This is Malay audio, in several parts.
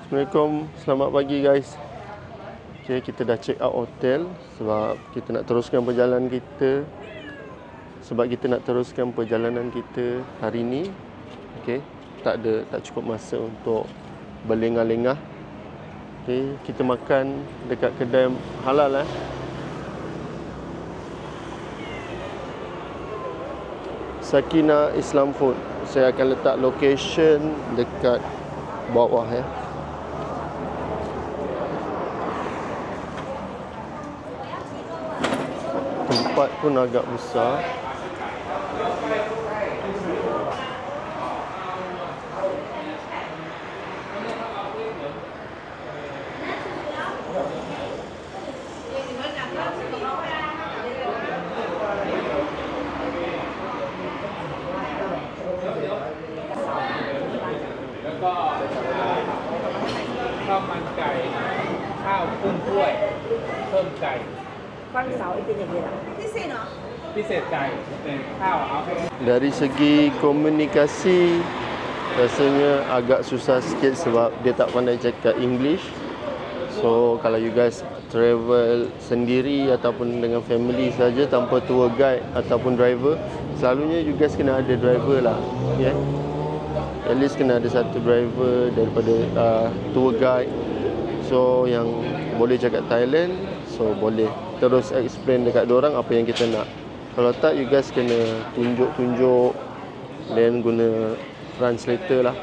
Assalamualaikum, selamat pagi guys. Okay, kita dah check out hotel sebab kita nak teruskan perjalanan kita hari ni. Okay, tak cukup masa untuk berlengah-lengah. Okay, kita makan dekat kedai halal Sakina Islam Food. Saya akan letak location dekat bawah ya. Tempat pun agak besar. Dari segi komunikasi rasanya agak susah sikit sebab dia tak pandai cakap English. So kalau you guys travel sendiri ataupun dengan family saja tanpa tour guide ataupun driver, selalunya you guys kena ada driver lah, ya. At least kena ada satu driver daripada tour guide. So yang boleh cakap Thailand, so boleh terus explain dekat diorang apa yang kita nak. Kalau tak, you guys kena tunjuk-tunjuk dan guna translator lah.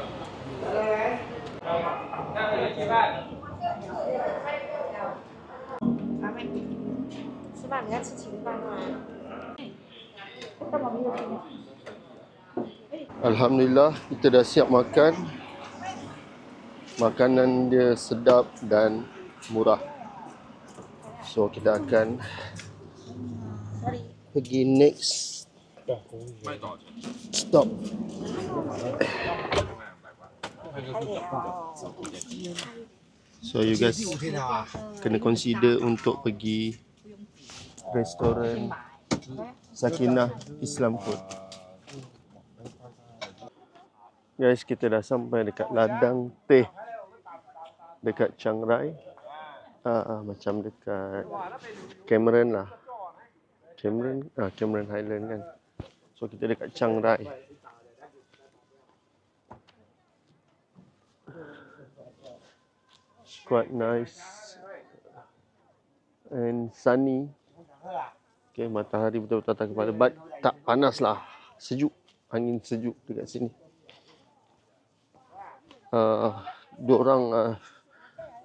Alhamdulillah, kita dah siap makan. Makanan dia sedap dan murah. So kita akan pergi next stop. So you guys kena consider untuk pergi restoran Sakina Islam Food. Guys, kita dah sampai dekat ladang teh dekat Chiang Rai. Macam dekat Cameron lah. Cameron Highland kan. So kita dekat Chiang Rai. Quite nice and sunny. Okay, matahari betul-betul atas kepala. But tak panas lah. Sejuk. Angin sejuk dekat sini.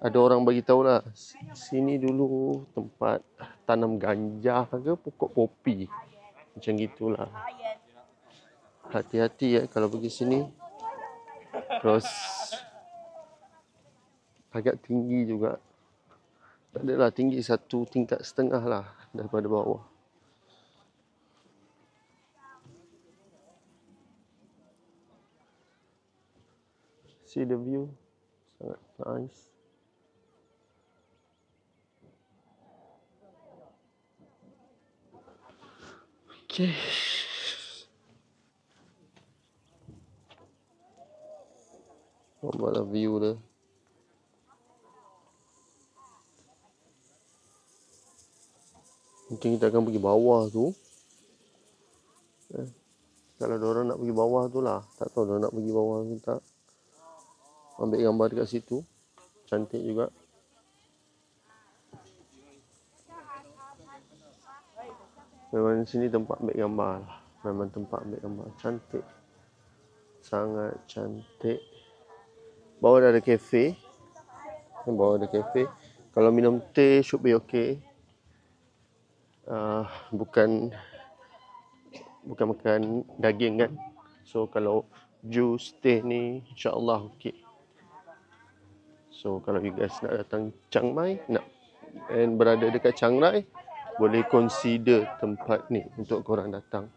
Ada orang bagi tahu lah, sini dulu tempat tanam ganja ke pokok popi. Macam gitulah. Hati-hati ya kalau pergi sini. Terus agak tinggi juga. Tak adalah tinggi, 1 tingkat setengah lah daripada bawah. See the view, sangat nice. Okay. Nampak view dia. Mungkin kita akan pergi bawah tu. Kalau diorang nak pergi bawah tu lah. Tak tahu diorang nak pergi bawah ke tak. Ambil gambar dekat situ. Cantik juga. Memang sini tempat ambil gambar lah. Memang tempat ambil gambar. Cantik. Sangat cantik. Bawah dah ada kafe. Bawah ada kafe. Kalau minum teh should be okay. Bukan makan daging kan. So kalau jus teh ni insya-Allah okey. So kalau you guys nak datang Chiang Mai, nak berada dekat Chiang Rai, boleh consider tempat ni untuk korang datang.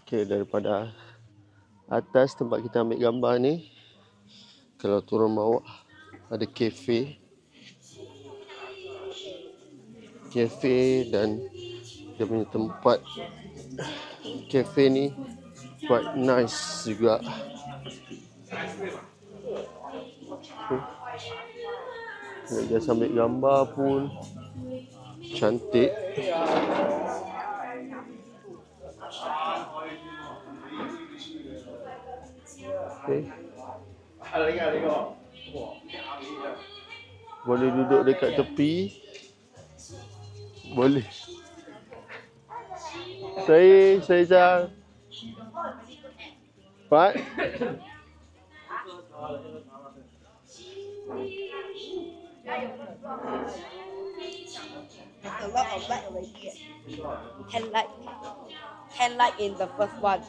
Okay, daripada atas tempat kita ambil gambar ni, kalau turun bawah ada kafe dan dia punya tempat kafe ni quite nice juga. Dia ambil gambar pun cantik. Okay. Boleh duduk dekat tepi. Boleh. Saya What? There's a lot of light over here. 10 light. 10 light in the first one.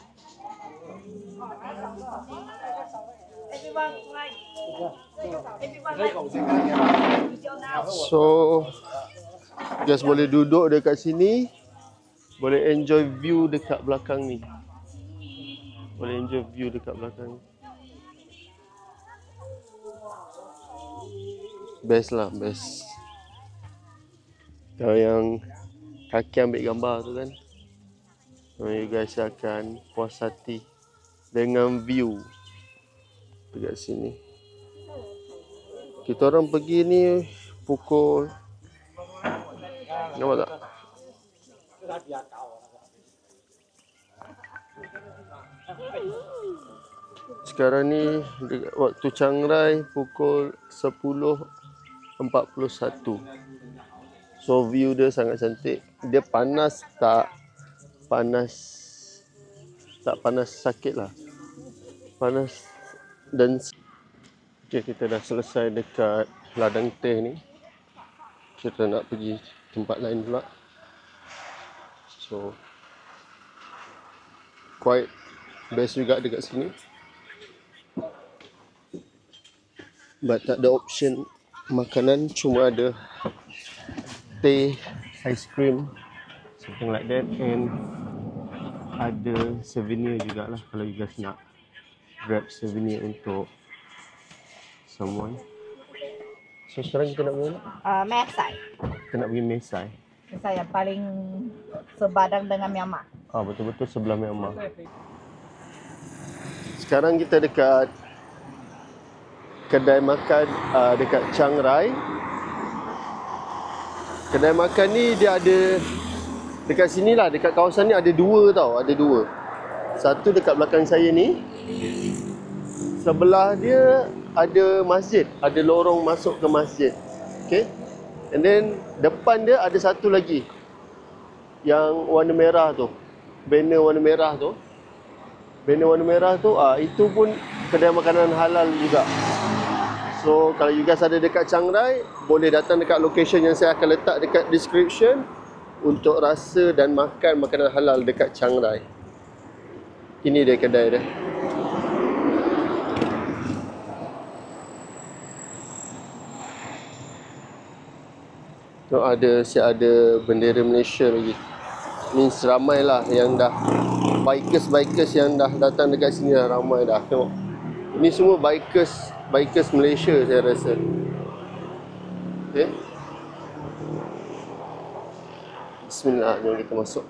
Everyone like. So, guys boleh duduk dekat sini. Boleh enjoy view dekat belakang ni. Boleh enjoy view dekat belakang ni. Best lah, best. Kalau yang kaki ambil gambar tu kan, you guys akan puas hati dengan view dekat sini. Kita orang pergi ni pukul, nampak tak? Sekarang ni waktu Chiang Rai pukul 10.41. So view dia sangat cantik. Dia panas tak panas sakit lah. Panas dan okay, kita dah selesai dekat ladang teh ni. Kita nak pergi tempat lain pula. So quite best juga dekat sini. But tak ada option makanan, cuma ada teh, ice cream, something like that, and ada souvenir jugalah kalau you guys nak grab souvenir untuk someone. So sekarang kita nak pergi mana? Mesai. Kita nak pergi Mesai. Mesai yang paling sebadang dengan Myanmar. Betul-betul sebelah Myanmar. Sekarang kita dekat kedai makan dekat Chiang Rai. Kedai makan ni dia ada dekat sini lah, dekat kawasan ni ada dua tau, ada dua. Satu dekat belakang saya ni. Sebelah dia ada masjid, ada lorong masuk ke masjid. Okay. And then depan dia ada satu lagi yang warna merah tu. Banner warna merah tu. Banner warna merah tu, itu pun kedai makanan halal juga. So kalau you guys ada dekat Chiang Rai, boleh datang dekat location yang saya akan letak dekat description untuk rasa dan makan makanan halal dekat Chiang Rai. Ini dia kedai dia. Ada bendera Malaysia lagi. Means ramai lah yang dah bikers yang dah datang dekat sini dah ramai dah. Tengok. Ini semua bikers Malaysia saya rasa. Okay. Bismillah, jom kita masuk.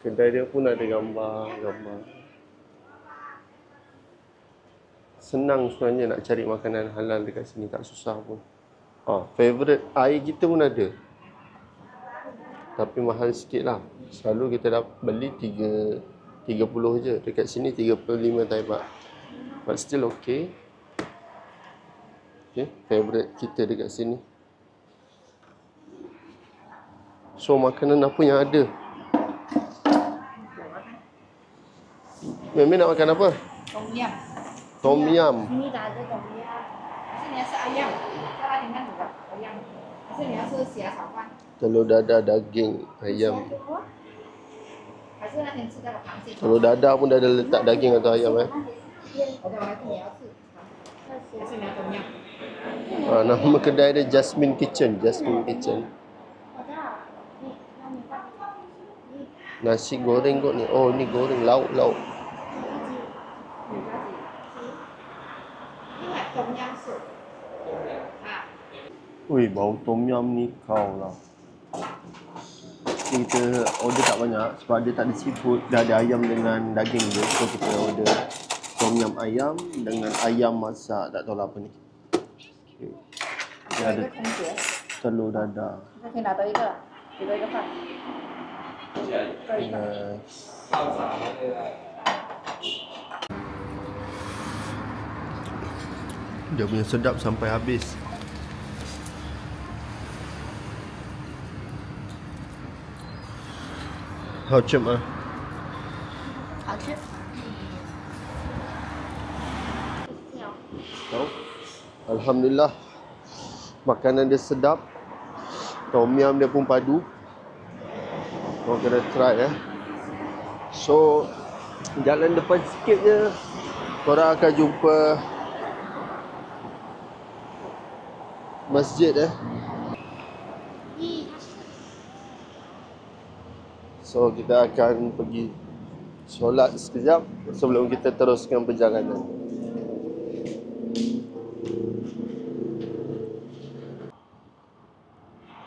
Kedai dia pun ada gambar. Senang sebenarnya nak cari makanan halal dekat sini, tak susah pun. Favorite air kita pun ada. Tapi mahal sikit lah. Selalu kita dah beli 30 je. Dekat sini 35 Thai baht. But still okay. Okay, favorite kita dekat sini. So makanan apa yang ada? Mimi nak makan apa? Tom yum. Tom yum. Ini dah ada tom yum. 还是你要吃ayam？再来点看什么？ayam。还是你要吃虾炒饭？ Telur dadah daging ayam. 还是那天吃那个螃蟹？ Telur dadah pun dah ada letak daging atau ayam我还是你要吃？还是你要tom yum？ Nama kedai dia Jasmine Kitchen. Nasi goreng kot ni. Oh ni goreng lauk. Ui, bau tom yum ni kau lah. ni kita order tak banyak sebab dia tak ada seafood, dah ada ayam dengan daging je. So kita order tom yum ayam dengan ayam masak, tak tahu lah apa ni. Okay. Dia ada telur dadar. 那可以拿到一个了，一个饭。 Nice. Dia punya sedap sampai habis. How chum ah? 好吃。 Tahu? Alhamdulillah. Makanan dia sedap. Tom yum dia pun padu. Korang kena try So jalan depan sikit je korang akan jumpa masjid So kita akan pergi solat sekejap sebelum kita teruskan perjalanan.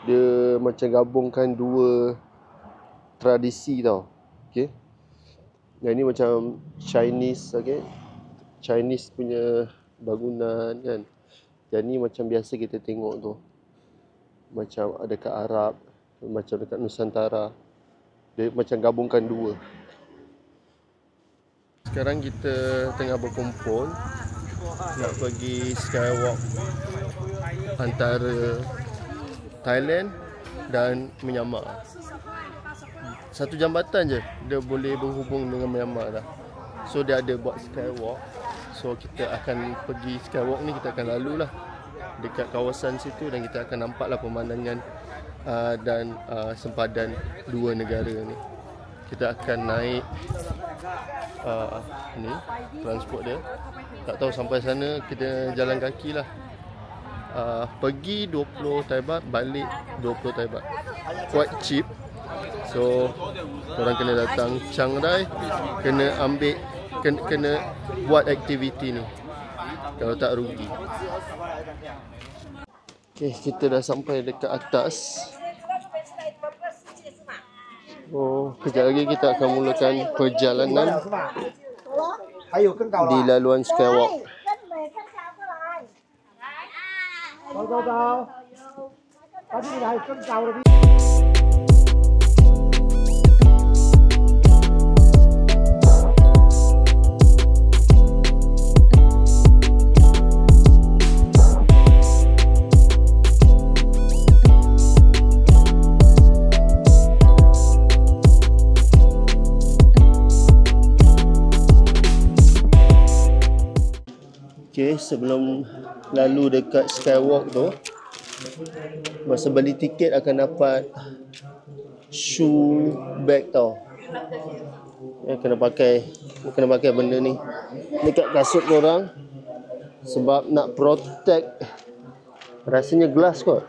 Dia macam gabungkan dua tradisi tau. Okay. Yang ni macam Chinese, okay. Chinese punya bangunan kan. Yang ni macam biasa kita tengok tu. Macam ada kat Arab, macam dekat Nusantara. Dia macam gabungkan dua. Sekarang kita tengah berkumpul nak pergi skywalk antara Thailand dan Myanmar. Satu jambatan je dia boleh berhubung dengan Myanmar dah. So dia ada buat skywalk. So kita akan pergi skywalk ni, kita akan lalu lah dekat kawasan situ dan kita akan nampak lah pemandangan dan sempadan dua negara ni. Kita akan naik ni transport dia. Tak tahu sampai sana kita jalan kaki lah. Pergi 20 Thai baht, balik 20 Thai baht. Quite cheap. So korang kena datang Chiang Rai, kena ambil kena buat aktiviti ni. Kalau tak rugi. Okay, kita dah sampai dekat atas. Oh, kejap lagi kita akan mulakan perjalanan di laluan skywalk. Okay, sebelum lalu dekat skywalk tu, masa beli tiket akan dapat shoe bag tau. Kena pakai benda ni dekat kasut korang sebab nak protect. Rasanya glass kot.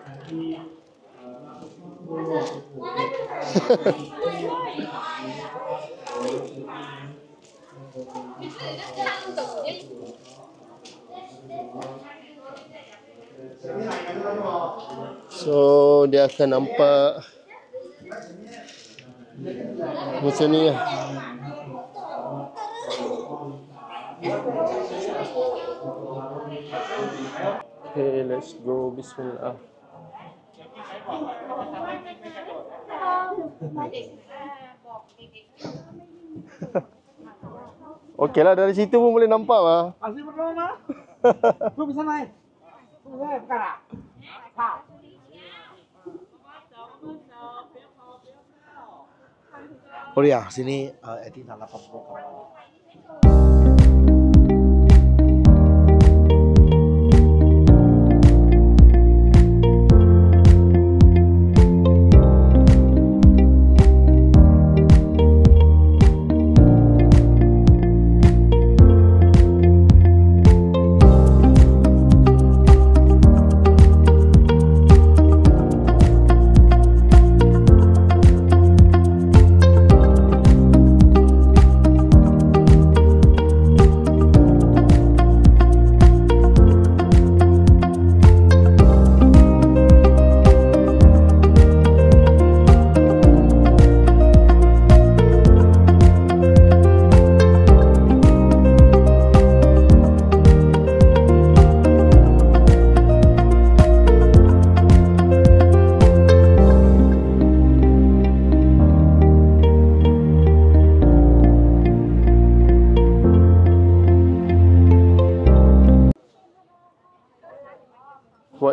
So dia akan nampak macam ni lah. Okay, let's go. Bismillah. Okey lah, dari situ pun boleh nampak lah. Asli betul mah? Lu bisa naik? Bukan lah. Oh ya, sini Edi tanah Papua.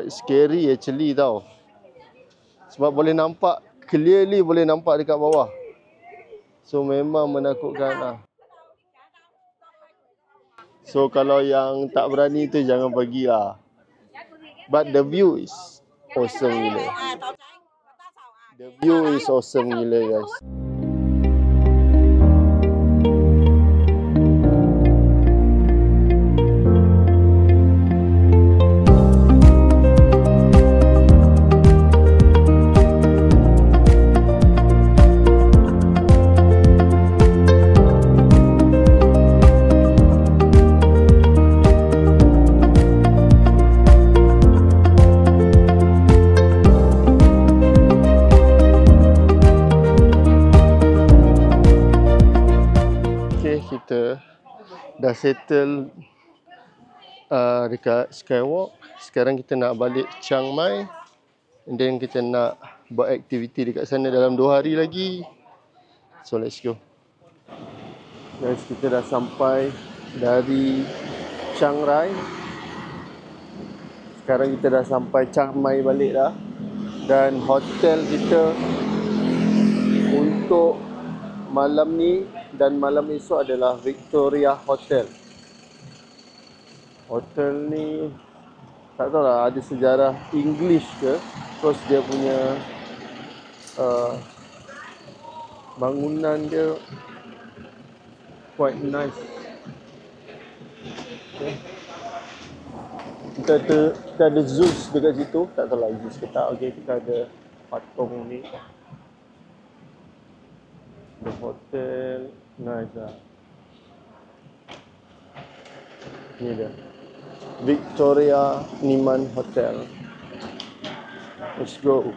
quite scary actually tau. Sebab boleh nampak, clearly boleh nampak dekat bawah. So memang menakutkan lah. So kalau yang tak berani tu jangan pergilah. But the view is awesome gila. The view is awesome gila guys. Kita dah settle dekat Skywalk. Sekarang kita nak balik Chiang Mai, and then kita nak buat aktiviti dekat sana dalam 2 hari lagi. So let's go guys. Kita dah sampai dari Chiang Rai. Sekarang kita dah sampai Chiang Mai balik dah. Dan hotel kita untuk malam ni dan malam esok adalah Victoria Hotel. Hotel ni tak tahu lah ada sejarah English ke, terus dia punya bangunan dia quite nice. Okay. Kita ada Zeus dekat situ, tak tahu lah Zeus ke tak. Okay, kita ada patung ni. The hotel nice lah. Ni dia, Victoria Niman Hotel. Let's go.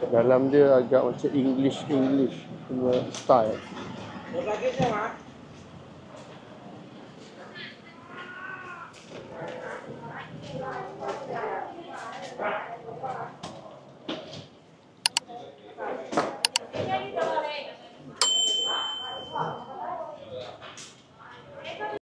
Dalam dia agak macam English punya style.